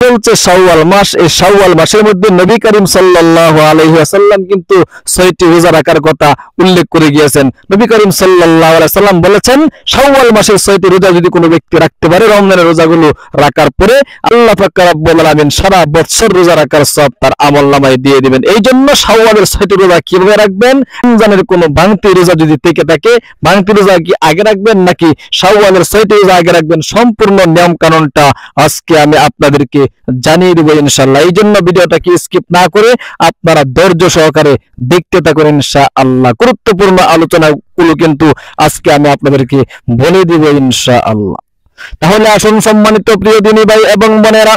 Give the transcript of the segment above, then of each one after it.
চলছে শাওয়াল মাস। এই শাওয়াল মাসের মধ্যে নবী করিম সাল্লাল্লাহু আলাইহি ওয়াসাল্লাম কিন্তু 6টি রোজা রাখার কথা উল্লেখ করে গিয়েছেন। নবী করিম সাল্লাল্লাহু আলাইহি ওয়াসাল্লাম বলেছেন, শাওয়াল মাসের 6টি রোজা যদি কোনো ব্যক্তি রাখতে পারে, রমজানের রোজাগুলো রাখার পরে আল্লাহ পাক রব্বুল আলামিন সারা বছর রোজা রাখার সওয়াব তার আমলনামায় দিয়ে দিবেন। এই জন্য শাওয়ালের 6টি রোজা কিভাবে রাখবেন? রমজানের কোনো ভাঙতি রোজা যদি থেকে থাকে, ভাঙতি রোজা কি আগে রাখবেন নাকি শাওয়ালের 6টি রোজা আগে রাখবেন, সম্পূর্ণ নিয়ম কানুনটা আজকে আমি আপনাদেরকে জানিয়ে দেব ইনশাআল্লাহ। এই জন্য ভিডিওটাকে স্কিপ না করে আপনারা ধৈর্য সহকারে দেখতে থাকুন ইনশাআল্লাহ। গুরুত্বপূর্ণ আলোচনাগুলো কিন্তু আজকে আমি আপনাদেরকে বলে দেব ইনশাআল্লাহ। তাহলে আসুন সম্মানিত প্রিয় দিনী ভাই এবং বোনেরা,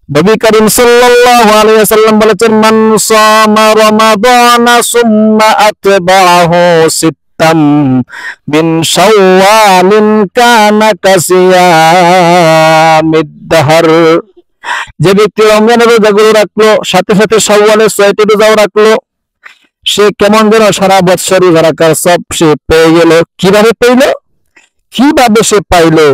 নবী করিম সাল্লাল্লাহু আলাইহি ওয়াসাল্লাম বলেছেন, মান সামা রমাদানা সুম্মা আতবাহু সিত্তাম মিন শাওয়ালিন কানা কাসিয়ামিদ দাহর। যে ব্যক্তি রমজানের রোজাগুলো রাখলো, সাথে সাথে শাওয়ালের 6টি রোজাও রাখলো, সে কেমন যেন সারা বছর রোজা রাখার সব সে পেয়ে গেল। কিভাবে পেইল? কিভাবে সে পাইলো?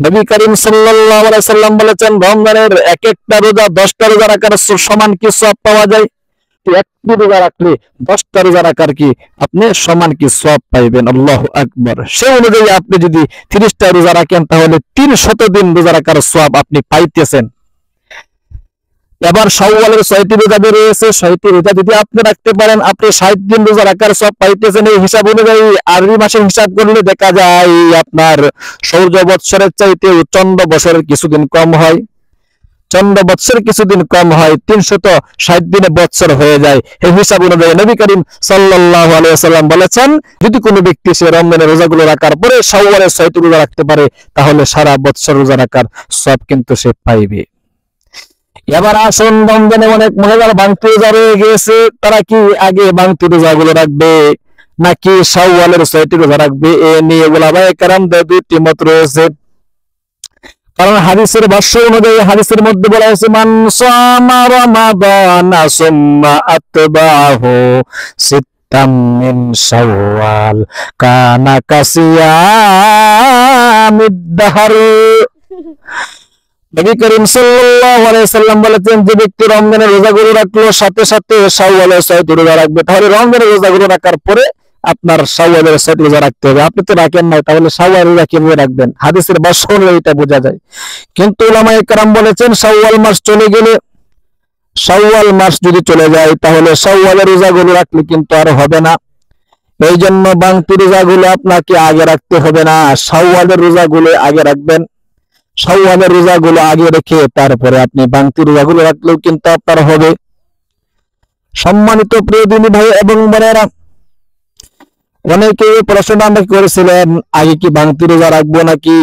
নবী করিম সাল্লাল্লাহু আলাইহি ওয়াসাল্লাম বলেছেন, রমজানের এক একটা রোজা 10টা রোজা রাখার সমান কি সওয়াব পাওয়া যায়। একটি রোজা রাখলে 10টা রোজা রাখার কি আপনি সমান কি সওয়াব পাইবেন। আল্লাহু আকবার। সেই অনুযায়ী আপনি যদি 30টা রোজা রাখেন, তাহলে 300 দিন রোজা রাখার সওয়াব আপনি পাইতেছেন। এবার শাওয়ালের 6টি রোজা রয়েছে, 6টি রোজা যদি আপনি রাখতে পারেন, আপনি 60 দিন রোজা রাখার সওয়াব পাইতেছেন। এই হিসাব অনুযায়ী আরবি মাসে হিসাব করলে দেখা যায় আপনার সৌর বৎসরের চাইতে চন্দ্র বছরের কিছুদিন কম হয়। চন্দ্র বৎসরের কিছুদিন কম হয়, 360 দিনে বৎসর হয়ে যায়। এই হিসাব অনুযায়ী নবী করিম সাল্লাল্লাহু আলাইহি ওয়াসাল্লাম বলেছেন, যদি কোনো ব্যক্তি সে রমজানের রোজাগুলো রাখার পরে শাওয়ালের 6টি রোজা রাখতে পারে, তাহলে সারা বৎসর রোজা রাখার সওয়াব কিন্তু সে পাইবে। এবার আসুন, রমজানে অনেক মহিলার ভাঙতি রোজা রয়ে গেছে, তারা কি আগে ভাঙতি রোজাগুলো রাখবে নাকি শাওয়ালের 6টি রোজা রাখবে? এ নিয়ে উলামায়ে কেরামদের দুইটি মত রয়েছে। কারণ হাদিসের ভাষ্য অনুযায়ী হাদিসের মধ্যে বলা হয়েছে, মান সামা রমাদানা সুম্মা আতবাহু সিত্তাম মিন শাওয়াল কানা কাসিয়ামিদ দাহর। নবী করিম সাল্লাল্লাহু আলাইহি ওয়াসাল্লাম বলেছেন, যে ব্যক্তি রমজানের রোজাগুলো রাখলো, সাথে সাথে শাওয়ালের 6টি রোজা রাখবে, তাহলে রমজানের রোজাগুলো রাখার পরে আপনার শাওয়ালের 6টি রোজা রাখতে হবে। আপনি তো রাখেন নাই, তাহলে শাওয়ালের রোজা কিভাবে রাখবেন? হাদিসের ভাষ্য অনুযায়ী এটা বোঝা যায়। কিন্তু উলামায়ে কেরাম বলেছেন, শাওয়াল মাস চলে গেলে, শাওয়াল মাস যদি চলে যায়, তাহলে শাওয়ালের রোজাগুলো রাখলে কিন্তু আর হবে না। এই জন্য ভাঙতি রোজাগুলো আপনাকে আগে রাখতে হবে না, শাওয়ালের রোজাগুলো আগে রাখবেন। শাওয়ালের রোজাগুলো আগে রেখে তারপরে আপনি ভাঙতি রোজাগুলো রাখলেও কিন্তু আপনার হবে। সম্মানিত প্রিয় দিনী ভাই এবং বোনেরা, অনেকে প্রশ্ন আমাকে করেছিলেন, আগে কি ভাঙতি রোজা রাখবো নাকি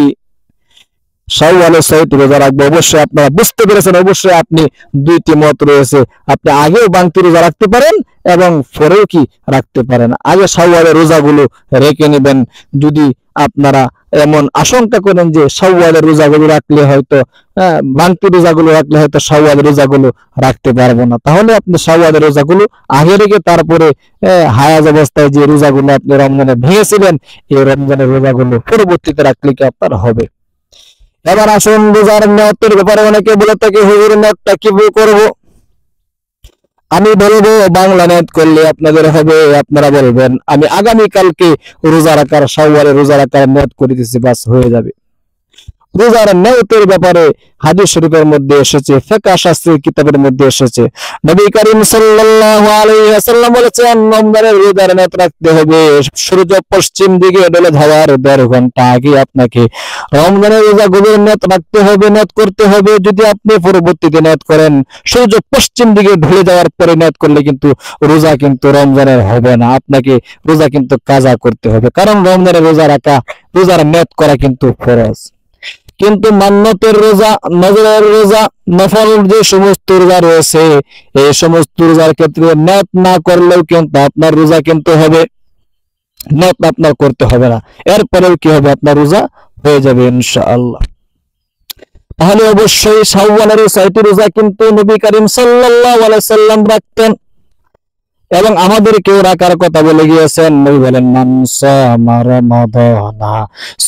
শাওয়ালের 6টি রোজা রাখবো? অবশ্যই আপনারা বুঝতে পেরেছেন, অবশ্যই আপনি দুইটি মত রয়েছে। আপনি আগেও ভাঙতি রোজা রাখতে পারেন এবং পরেও কি রাখতে পারেন। আগে শাওয়ালের রোজাগুলো রেখে নেবেন। যদি আপনারা এমন আশঙ্কা করেন যে শাওয়ালের রোজাগুলো রাখলে হয়তো ভাঙতি রোজাগুলো রাখলে হয়তো শাওয়ালের রোজাগুলো রাখতে পারবো না, তাহলে আপনি শাওয়ালের রোজাগুলো আগে রেখে তারপরে হায়াজ অবস্থায় যে রোজাগুলো আপনি রমজানে ভেঙেছিলেন, এই রমজানের রোজাগুলো পরবর্তীতে রাখলে কি আপনার হবে। এবার আসুন, রোজার নিয়তের ব্যাপারে অনেকে বলে থাকে, হুজুর নিয়তটা কিভাবে করব? আমি বলবো, বাংলা নিয়ত করলে আপনাদের হবে। আপনারা বলবেন, আমি আগামীকালকে রোজা রাখার, শাওয়ালের রোজা রাখার নিয়ত করে দিচ্ছি, বাস হয়ে যাবে। রোজার নিয়তের ব্যাপারে হাদিস শরীফের মধ্যে এসেছে, ফিকহ শাস্ত্রের কিতাবের মধ্যে এসেছে। নবী করিম সাল্লাল্লাহু আলাইহি ওয়াসাল্লাম বলেছেন, রমজানের রোজার নিয়ত রাখতে হবে সূর্য পশ্চিম দিকে ঢলে যাওয়ার 1.5 ঘন্টা আগে আপনাকে রমজানের রোজাগুলোর নিয়ত রাখতে হবে, নিয়ত করতে হবে। যদি আপনি পরবর্তীতে নিয়ত করেন সূর্য পশ্চিম দিকে ঢলে যাওয়ার পরে নিয়ত করলে কিন্তু রোজা কিন্তু রমজানের হবে না, আপনাকে রোজা কিন্তু কাজা করতে হবে। কারণ রমজানের রোজা রাখা, রোজার নিয়ত করা কিন্তু ফরজ। কিন্তু মান্নতের রোজা, নজরের রোজা, নফল যে সমস্ত রোজা রয়েছে, এই সমস্ত রোজার ক্ষেত্রে নিয়ত না করলেও কিন্তু আপনার রোজা কিন্তু হবে, নিয়ত আপনার করতে হবে না, এরপরেও কি হবে, আপনার রোজা হয়ে যাবে ইনশাআল্লাহ। তাহলে অবশ্যই শাওয়ালের 6টি রোজা কিন্তু নবী করিম সাল্লাল্লাহু আলাইহি ওয়াসাল্লাম রাখতেন এবং আমাদেরকেও রাখার কথা বলে গিয়েছেন। নবী বলেন, মান সামা রমাদানা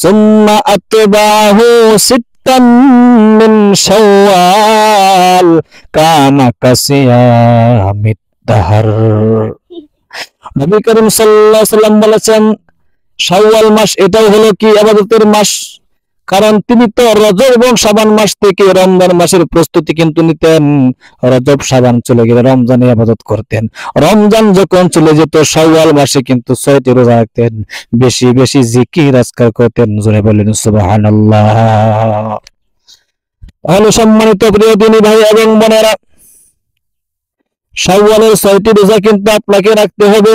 সুম্মা আতবাহু সিত্তান মিন শাওয়াল কানা কাসিয়ামিদ দাহর। নবী করিম সাল্লাল্লাহু আলাইহি সাল্লাম বলেছেন শাওয়াল মাস এটাও হলো কি ইবাদতের মাস, কারণ তিনি তো রজব এবং শাবান মাস থেকে রমজান মাসের প্রস্তুতি কিন্তু নিতেন। রজব শাবান চলে গেলে রমজানে ইবাদত করতেন, রমজান যখন চলে যেত শাওয়াল মাসে কিন্তু 6টি রোজা রাখতেন, বেশি বেশি জিকির আজকার করতেন। জোরে বলেন সুবহানাল্লাহ। তাহলে সম্মানিত প্রিয় দিনী ভাই এবং বোনেরা, শাওয়ালের 6টি রোজা কিন্তু আপনাকে রাখতে হবে।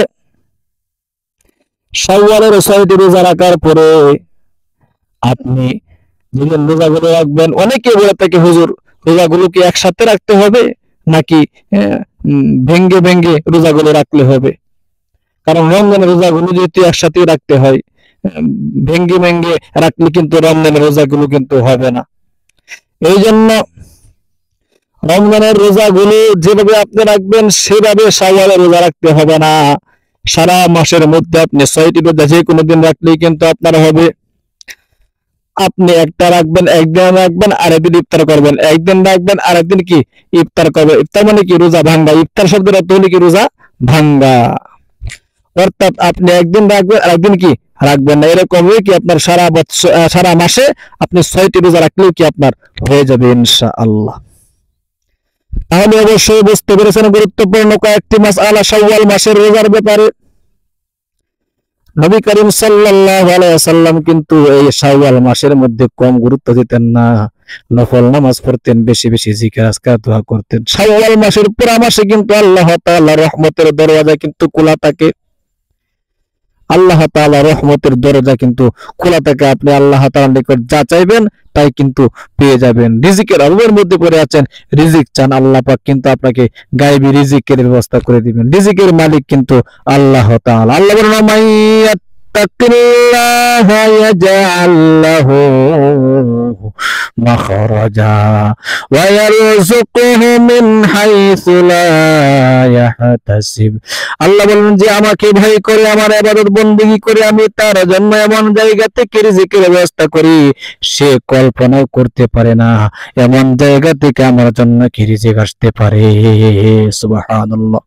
শাওয়ালের 6টি রোজা রাখার পরে আপনি যেদিন রোজাগুলো রাখবেন, অনেকে বলে থাকে হুজুর রোজাগুলো কি একসাথে রাখতে হবে নাকি ভেঙ্গে ভেঙ্গে রোজাগুলো রাখলে হবে? কারণ রমজানের রোজাগুলো যেহেতু একসাথে রাখতে হয়, ভেঙ্গে ভেঙ্গে রাখলে কিন্তু রমজানের রোজাগুলো কিন্তু হবে না। এই জন্য রমজানের রোজাগুলো যেভাবে আপনি রাখবেন সেভাবে শাওয়ালের রোজা রাখতে হবে না। সারা মাসের মধ্যে আপনি 6টি রোজা যে কোনো দিন রাখলেই কিন্তু আপনার হবে। আপনি একটা রাখবেন, একদিন রাখবেন, আরেকদিন ইফতার করবেন, একদিন রাখবেন, আরেকদিন কি ইফতার করবেন। ইফতার মানে কি রোজা ভাঙ্গা, ইফতার শব্দের অর্থ হলো কি রোজা ভাঙ্গা। অর্থাৎ আপনি একদিন রাখবেন আর একদিন কি রাখবেন না, এরকম কি আপনার সারা মাসে আপনি 6টি রোজা রাখলেও কি আপনার হয়ে যাবে ইনশাআল্লাহ। তাহলে অবশ্যই বুঝতে পেরেছেন গুরুত্বপূর্ণ কয়েকটি মাসআলা শাওয়াল মাসের রোজার ব্যাপারে। নবী করিম সাল্লাল্লাহু আলাইহি ওয়াসাল্লাম কিন্তু এই শাওয়াল মাসের মধ্যে কম গুরুত্ব দিতেন না, নফল নামাজ পড়তেন, বেশি বেশি জিকির আজকার দোয়া করতেন। শাওয়াল মাসের পুরা মাসে কিন্তু আল্লাহ তাআলা রহমতের দরওয়াজা কিন্তু খোলা থাকে। আল্লাহ তাআলা রহমতের দরজা কিন্তু খোলা থাকে। আপনি আল্লাহ তাআলার নিকট যা চাইবেন তাই কিন্তু পেয়ে যাবেন। রিজিকের অভাবের মধ্যে পড়ে আছেন, রিজিক চান, আল্লাহ পাক কিন্তু আপনাকে গায়েবী রিজিকের ব্যবস্থা করে দিবেন। রিজিকের মালিক কিন্তু আল্লাহ তাআলা। আল্লাহ বলেন মাইয়াত্তাকিল্লাহা ইয়াজআল লাহু মাখরাজা ওয়া ইয়ারযুকুহু মিন হাইসু লা ইয়াহতাসিব। আল্লাহ বলেন যে আমাকে ভয় করে, আমার ইবাদত বندگی করে, আমি তার জন্য এমন জায়গা থেকে রিজিকের ব্যবস্থা করি সে কল্পনাও করতে পারে না, এমন জায়গা থেকে আমার জন্য কি রিজিক আসতে পারে। সুবহানাল্লাহ।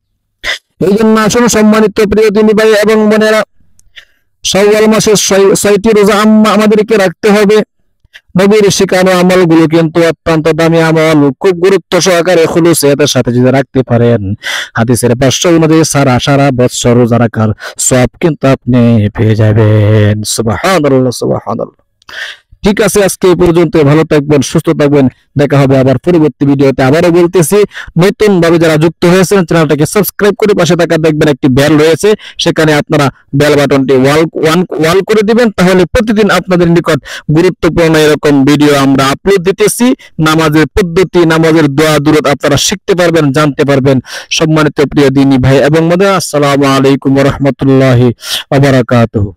এই জন্য আসুন সম্মানিত প্রিয় দিনী ভাই এবং বোনেরা, শাওয়াল মাসের 6টি রোজা আমাদেরকে রাখতে হবে। নবীর শেখানো আমলগুলো কিন্তু অত্যন্ত দামি আমল, খুব গুরুত্ব সহকারে খুলুসিয়াতের সাথে যদি রাখতে পারেন, হাদিসের ভাষ্য অনুযায়ী সারা বৎসর রোজা রাখার সওয়াব কিন্তু আপনি পেয়ে যাবেন। সুবহানাল্লাহ সুবহানাল্লাহ। ঠিক আছে, আজকে এই পর্যন্ত। ভালো থাকবেন, সুস্থ থাকবেন, দেখা হবে আবার পরবর্তী ভিডিওতে। আবারও বলতেছি, নতুন ভাবে যারা যুক্ত হয়েছেন চ্যানেলটাকে সাবস্ক্রাইব করে পাশে থাকা দেখবেন একটি বেল রয়েছে, সেখানে আপনারা বেল বাটনটি ওয়াল করে দিবেন, তাহলে প্রতিদিন আপনাদের নিকট গুরুত্বপূর্ণ এরকম ভিডিও আমরা আপলোড দিতেছি। নামাজের পদ্ধতি, নামাজের দোয়া দুরূদ আপনারা শিখতে পারবেন, জানতে পারবেন। সম্মানিত প্রিয় দিনী ভাই এবং বোনেরা, আসসালামু আলাইকুম ওয়া রাহমাতুল্লাহি ওয়া বারাকাতুহু।